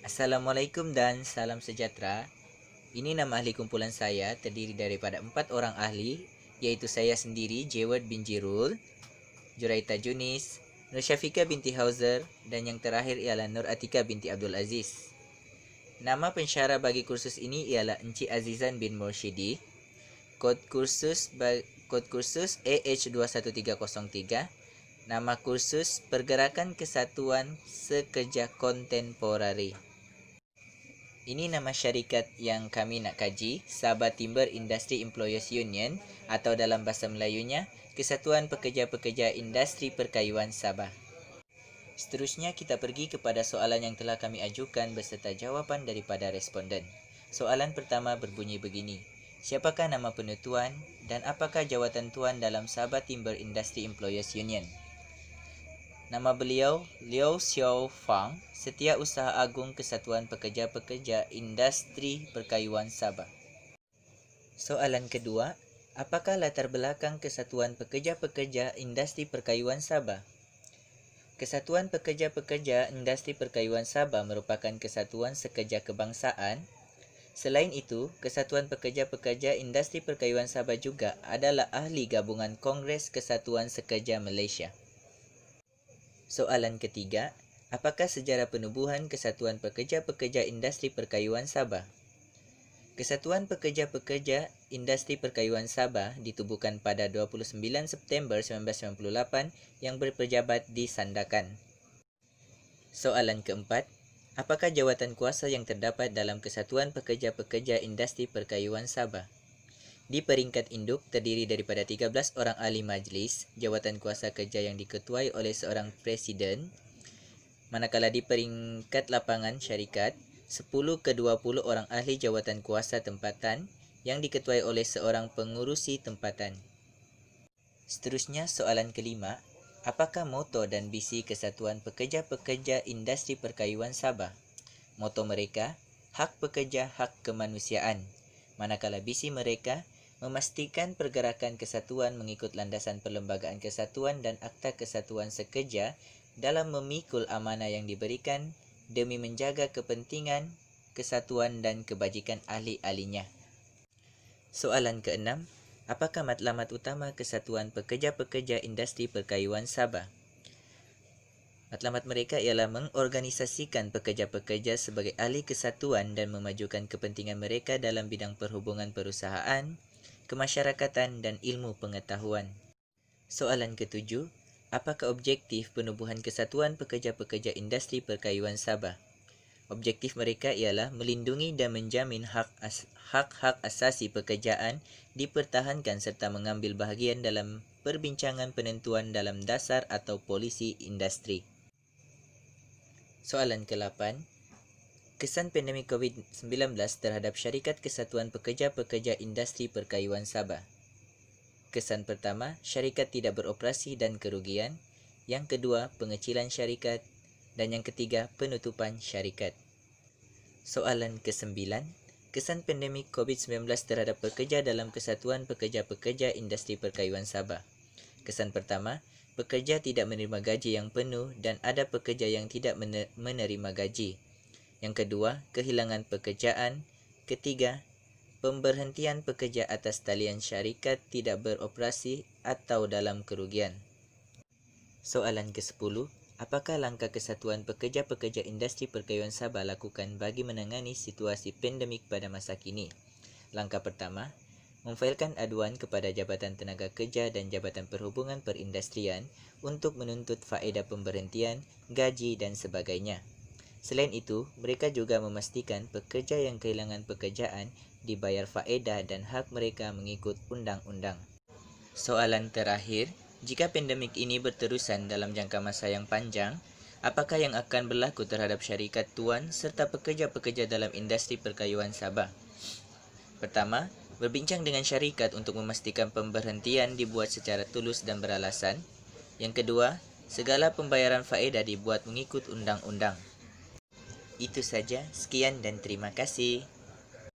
Assalamualaikum dan salam sejahtera. Ini nama ahli kumpulan saya, terdiri daripada 4 orang ahli, iaitu saya sendiri, Jewad bin Jirul, Juraita Junis, Nur Syafika binti Hauser, dan yang terakhir ialah Nur Atika binti Abdul Aziz. Nama pensyarah bagi kursus ini ialah Encik Azizan bin Mursyidi. Kod kursus AH21303. Nama kursus Pergerakan Kesatuan Sekerja Kontemporari. Ini nama syarikat yang kami nak kaji, Sabah Timber Industry Employers Union atau dalam bahasa Melayunya, Kesatuan Pekerja-Pekerja Industri Perkayuan Sabah. Seterusnya kita pergi kepada soalan yang telah kami ajukan beserta jawapan daripada responden. Soalan pertama berbunyi begini. Siapakah nama penuh tuan dan apakah jawatan tuan dalam Sabah Timber Industry Employers Union? Nama beliau Liu Xiao Fang, Setiausaha Agung Kesatuan Pekerja-Pekerja Industri Perkayuan Sabah. Soalan kedua, apakah latar belakang Kesatuan Pekerja-Pekerja Industri Perkayuan Sabah? Kesatuan Pekerja-Pekerja Industri Perkayuan Sabah merupakan kesatuan sekerja kebangsaan. Selain itu, Kesatuan Pekerja-Pekerja Industri Perkayuan Sabah juga adalah ahli gabungan Kongres Kesatuan Sekerja Malaysia. Soalan ketiga, apakah sejarah penubuhan Kesatuan Pekerja-Pekerja Industri Perkayuan Sabah? Kesatuan Pekerja-Pekerja Industri Perkayuan Sabah ditubuhkan pada 29 September 1998 yang berpejabat di Sandakan. Soalan keempat, apakah jawatan kuasa yang terdapat dalam Kesatuan Pekerja-Pekerja Industri Perkayuan Sabah? Di peringkat induk terdiri daripada 13 orang ahli majlis, jawatan kuasa kerja yang diketuai oleh seorang presiden, manakala di peringkat lapangan syarikat, 10 ke 20 orang ahli jawatan kuasa tempatan yang diketuai oleh seorang pengurusi tempatan. Seterusnya soalan kelima, apakah moto dan visi Kesatuan Pekerja-Pekerja Industri Perkayuan Sabah? Moto mereka, hak pekerja, hak kemanusiaan. Manakala visi mereka, memastikan pergerakan kesatuan mengikut landasan Perlembagaan Kesatuan dan Akta Kesatuan Sekerja dalam memikul amanah yang diberikan demi menjaga kepentingan kesatuan dan kebajikan ahli-ahlinya. Soalan keenam, apakah matlamat utama Kesatuan Pekerja-Pekerja Industri Perkayuan Sabah? Matlamat mereka ialah mengorganisasikan pekerja-pekerja sebagai ahli kesatuan dan memajukan kepentingan mereka dalam bidang perhubungan perusahaan, kemasyarakatan dan ilmu pengetahuan. Soalan ketujuh, apakah objektif penubuhan Kesatuan Pekerja-Pekerja Industri Perkayuan Sabah? Objektif mereka ialah melindungi dan menjamin hak-hak asasi pekerjaan dipertahankan serta mengambil bahagian dalam perbincangan penentuan dalam dasar atau polisi industri. Soalan ke-8, kesan pandemik COVID-19 terhadap syarikat Kesatuan Pekerja-Pekerja Industri Perkayuan Sabah. Kesan pertama, syarikat tidak beroperasi dan kerugian. Yang kedua, pengecilan syarikat. Dan yang ketiga, penutupan syarikat. Soalan ke-9, kesan pandemik COVID-19 terhadap pekerja dalam Kesatuan Pekerja-Pekerja Industri Perkayuan Sabah. Kesan pertama, pekerja tidak menerima gaji yang penuh dan ada pekerja yang tidak menerima gaji. Yang kedua, kehilangan pekerjaan. Ketiga, pemberhentian pekerja atas talian syarikat tidak beroperasi atau dalam kerugian. Soalan ke-10, apakah langkah Kesatuan Pekerja-Pekerja Industri Perkayuan Sabah lakukan bagi menangani situasi pandemik pada masa kini? Langkah pertama, memfailkan aduan kepada Jabatan Tenaga Kerja dan Jabatan Perhubungan Perindustrian untuk menuntut faedah pemberhentian, gaji dan sebagainya. Selain itu, mereka juga memastikan pekerja yang kehilangan pekerjaan dibayar faedah dan hak mereka mengikut undang-undang. Soalan terakhir, jika pandemik ini berterusan dalam jangka masa yang panjang, apakah yang akan berlaku terhadap syarikat tuan serta pekerja-pekerja dalam industri perkayuan Sabah? Pertama, berbincang dengan syarikat untuk memastikan pemberhentian dibuat secara tulus dan beralasan. Yang kedua, segala pembayaran faedah dibuat mengikut undang-undang. Itu saja, sekian dan terima kasih.